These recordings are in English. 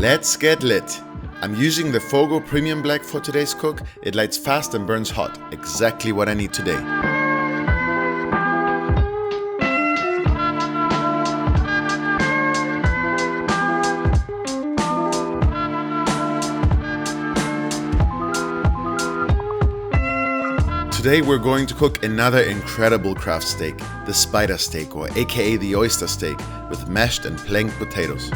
Let's get lit. I'm using the FOGO Premium Black for today's cook. It lights fast and burns hot. Exactly what I need today. Today we're going to cook another incredible craft steak, the spider steak, or aka the oyster steak, with mashed and planked potatoes.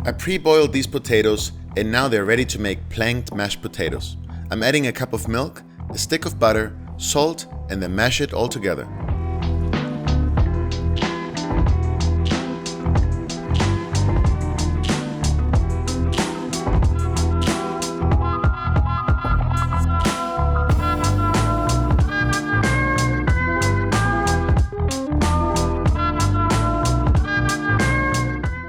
I pre-boiled these potatoes and now they're ready to make planked mashed potatoes. I'm adding a cup of milk, a stick of butter, salt, and then mash it all together.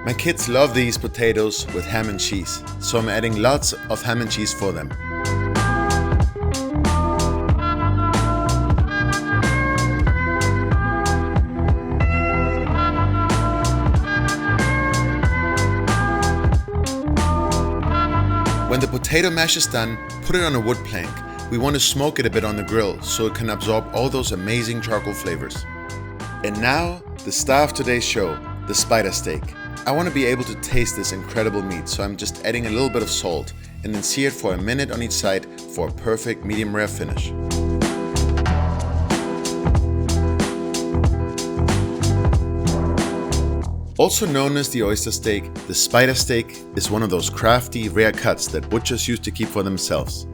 My kids love these potatoes with ham and cheese, so I'm adding lots of ham and cheese for them. When the potato mash is done, put it on a wood plank. We want to smoke it a bit on the grill so it can absorb all those amazing charcoal flavors. And now, the star of today's show, the spider steak. I want to be able to taste this incredible meat, so I'm just adding a little bit of salt and then sear it for a minute on each side for a perfect medium rare finish. Also known as the oyster steak, the spider steak is one of those crafty, rare cuts that butchers used to keep for themselves.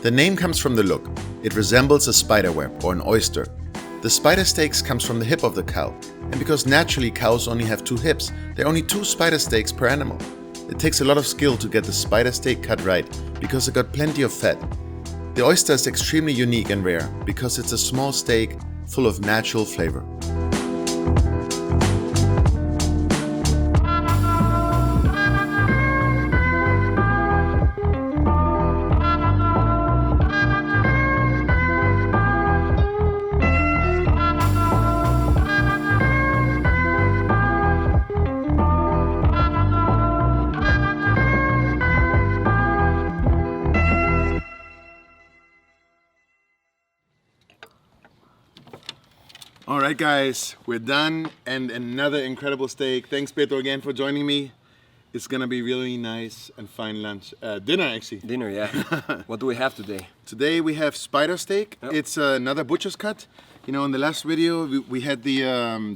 The name comes from the look. It resembles a spider web or an oyster. The spider steaks comes from the hip of the cow, and because naturally cows only have 2 hips, there are only 2 spider steaks per animal. It takes a lot of skill to get the spider steak cut right, because it got plenty of fat. The oyster is extremely unique and rare, because it's a small steak full of natural flavor. Alright guys, we're done, and another incredible steak. Thanks Pedro again for joining me. It's gonna be really nice and fine lunch. Dinner actually. Dinner, yeah. What do we have today? Today we have spider steak. Yep. It's another butcher's cut. You know, in the last video we had the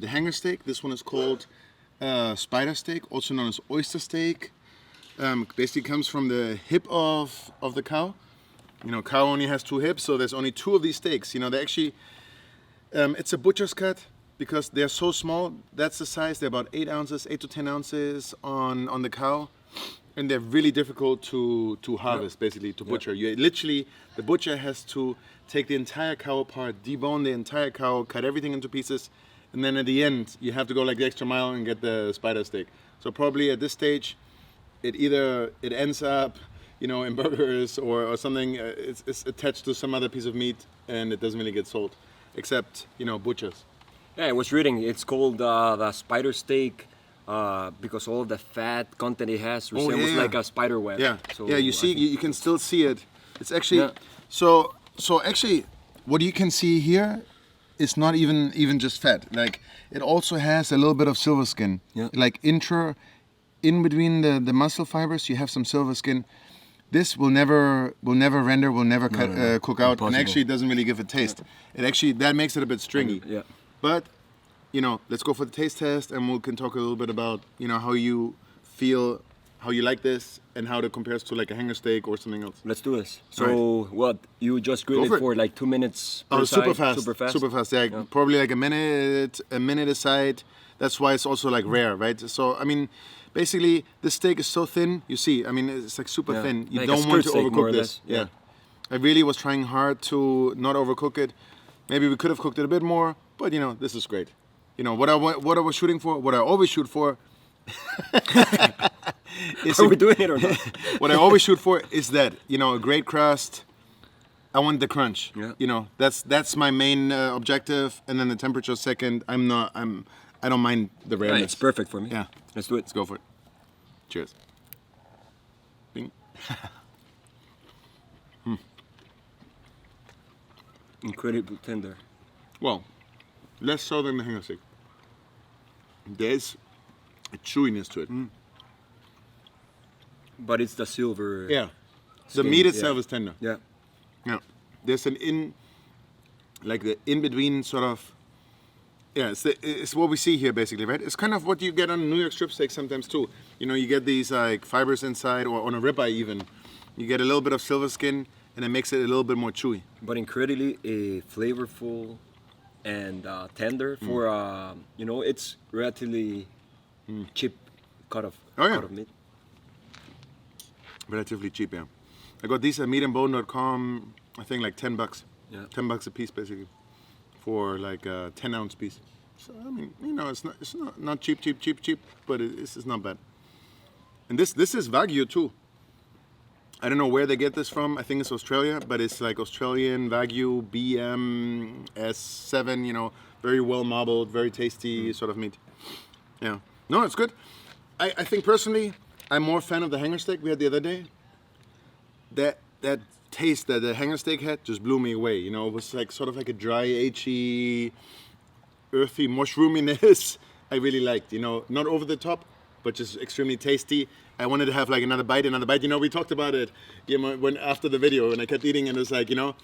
hanger steak. This one is called spider steak, also known as oyster steak. Basically comes from the hip of the cow. You know, cow only has 2 hips, so there's only 2 of these steaks. You know, they actually... it's a butcher's cut because they're so small. That's the size. They're about 8 ounces, 8 to 10 ounces on the cow, and they're really difficult to harvest. Yep. Basically to butcher. Yep. The butcher has to take the entire cow apart, debone the entire cow, cut everything into pieces, and then at the end you have to go like the extra mile and get the spider steak. So probably at this stage, it ends up, you know, in burgers or something. It's attached to some other piece of meat, and it doesn't really get sold. Except, you know, butchers. Yeah, I was reading, it's called the spider steak because all the fat content it has resembles like a spider web. Yeah, so yeah. You see, you can still see it. It's actually so actually, what you can see here is not even just fat. Like it also has a little bit of silver skin. Yeah. Like in between the muscle fibers, you have some silver skin. This will never render, will never cook out, impossible. And actually it doesn't really give a taste. It actually, that makes it a bit stringy. Yeah. But, you know, let's go for the taste test, and we can talk a little bit about, you know, how you feel, how you like this, and how it compares to like a hanger steak or something else. Let's do this. So what, you just grill it for like 2 minutes per side? Super fast. Super fast, yeah. Probably like a minute aside. That's why it's also like rare, right? So, I mean, basically, the steak is so thin, you see, I mean, it's like super thin. You like don't want to overcook this. Yeah. I really was trying hard to not overcook it. Maybe we could have cooked it a bit more, but you know, this is great. You know, what I was shooting for, what I always shoot for, Are we doing it or not? What I always shoot for is that, you know, a great crust. I want the crunch. Yeah. You know, that's my main objective, and then the temperature second. I don't mind the rareness. It's perfect for me. Yeah. Let's do it. Let's go for it. Cheers. Bing. Incredibly tender. Well, less so than the hanger steak. There's a chewiness to it. But it's the silver. Yeah. The skin, meat itself yeah. is tender. Yeah. Yeah. There's an the in-between sort of, yeah, it's what we see here basically, right? It's kind of what you get on New York strip steak sometimes too. You know, you get these like fibers inside, or on a ribeye even. You get a little bit of silver skin, and it makes it a little bit more chewy. But incredibly flavorful and tender for, you know, it's relatively cheap cut of meat. Relatively cheap, yeah. I got these at meatandbone.com, I think like $10. Yeah. $10 a piece basically, for like a 10-ounce piece. So I mean, you know, it's not cheap, but it's not bad. And this is Wagyu too. I don't know where they get this from. I think it's Australia, but it's like Australian Wagyu BM S7. You know, very well marbled, very tasty sort of meat. Yeah. No, it's good. I think personally, I'm more a fan of the hanger steak we had the other day. That taste that the hanger steak had just blew me away. You know, it was like sort of like a dry, agey, earthy mushroominess. I really liked. You know, not over the top, but just extremely tasty. I wanted to have like another bite. You know, we talked about it, you know, when after the video, and I kept eating, and it was like, you know,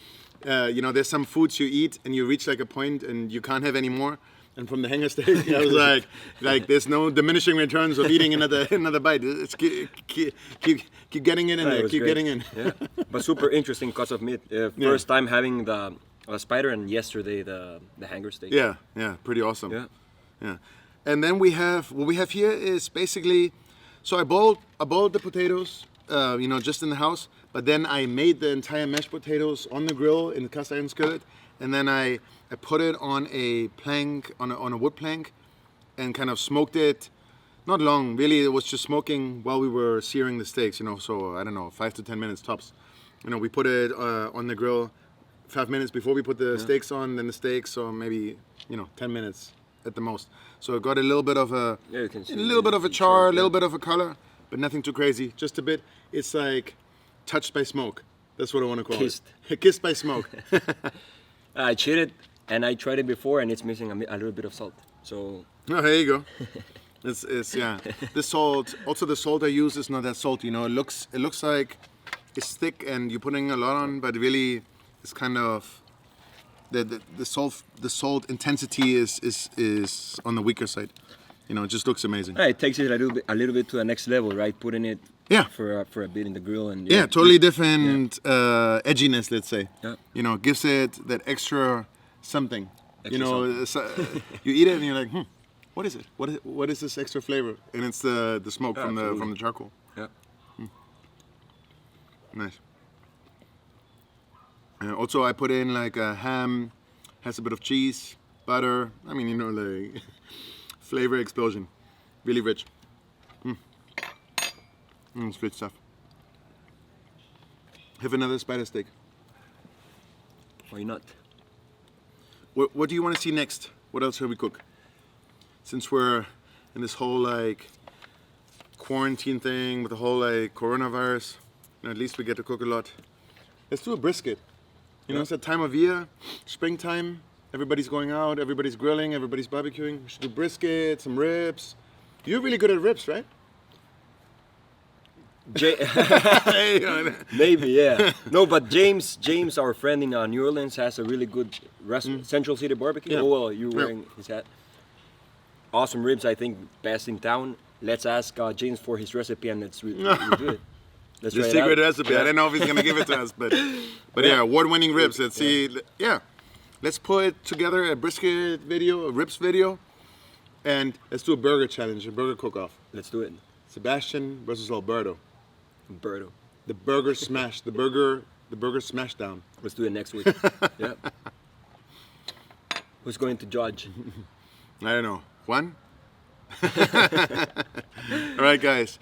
there's some foods you eat and you reach like a point and you can't have any more. And from the hanger steak, I was like there's no diminishing returns of eating another bite. It's keep getting it in there, keep great. Getting in. Yeah, but super interesting cuts of meat. First time having the spider, and yesterday the hanger steak. Yeah, pretty awesome. Yeah. And then what we have here is basically, so I boiled the potatoes, you know, just in the house. But then I made the entire mashed potatoes on the grill in the cast iron skillet, and then I put it on a plank, on a wood plank, and kind of smoked it. Not long, really. It was just smoking while we were searing the steaks, you know. So I don't know, 5 to 10 minutes tops. You know, we put it on the grill 5 minutes before we put the steaks on, then the steaks, so maybe, you know, 10 minutes at the most. So it got a little bit of a char, a little bit of a color, but nothing too crazy. Just a bit. It's like touched by smoke. That's what I want to call it. Kissed by smoke. I cheated, and I tried it before, and it's missing a little bit of salt. So. Oh, here you go. It's yeah. The salt. Also, the salt I use is not that salty. You know, it looks like it's thick, and you're putting a lot on, but really, it's kind of the salt intensity is on the weaker side. You know, it just looks amazing. Yeah, it takes it a little bit to the next level, right? Putting it for a bit in the grill, and totally different edginess, let's say. Yeah. You know, gives it that extra something. You know, you eat it and you're like, what is it? What is this extra flavor? And it's the smoke from the charcoal. Yeah. Nice. Also, I put in like a ham, has a bit of cheese, butter. I mean, you know, like flavor explosion. Really rich. It's good stuff. Have another spider steak. Why not? What do you want to see next? What else shall we cook? Since we're in this whole like quarantine thing with the whole like coronavirus, you know, at least we get to cook a lot. Let's do a brisket. You know, it's that time of year, springtime. Everybody's going out, everybody's grilling, everybody's barbecuing. We should do brisket, some ribs. You're really good at ribs, right? Maybe, yeah. No, but James, our friend in New Orleans, has a really good restaurant, Central City Barbecue. Yeah. Oh, well, you're wearing his hat. Awesome ribs, I think, best in town. Let's ask James for his recipe, and let's do it. Let's the try secret it out. recipe. I don't know if he's gonna give it to us, but yeah, award-winning ribs. Let's see. Yeah, let's put together a brisket video, a ribs video, and let's do a burger challenge, a burger cook-off. Let's do it. Sebastian versus Alberto. Alberto. The burger smash. The burger smash down. Let's do it next week. Yeah. Who's going to judge? I don't know. Juan? All right, guys.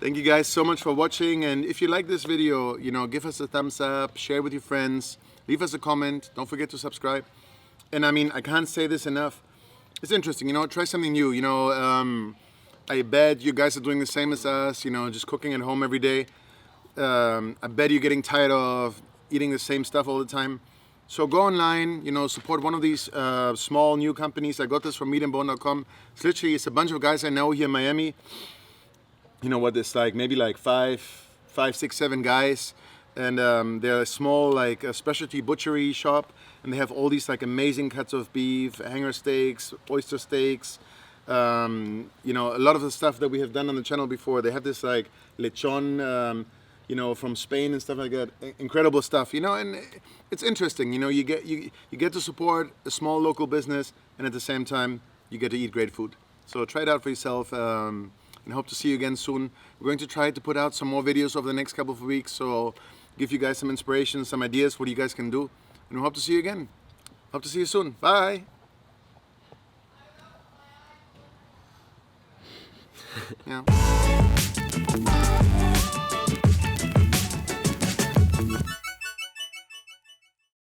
Thank you guys so much for watching, and if you like this video, you know, give us a thumbs up, share with your friends, leave us a comment, don't forget to subscribe. And I mean, I can't say this enough. It's interesting, you know, try something new, you know. I bet you guys are doing the same as us, you know, just cooking at home every day. I bet you're getting tired of eating the same stuff all the time. So go online, you know, support one of these small new companies. I got this from meatandbone.com. It's literally, it's a bunch of guys I know here in Miami. You know what it's like, maybe like five, 6, 7 guys. And they're a small, like a specialty butchery shop. And they have all these like amazing cuts of beef, hanger steaks, oyster steaks. You know, a lot of the stuff that we have done on the channel before. They have this like lechon, you know, from Spain and stuff like that. Incredible stuff, you know, and it's interesting. You know, you get to support a small local business, and at the same time, you get to eat great food. So try it out for yourself, and hope to see you again soon. We're going to try to put out some more videos over the next couple of weeks, so give you guys some inspiration, some ideas what you guys can do, and we hope to see you again. Hope to see you soon. Bye. Yeah.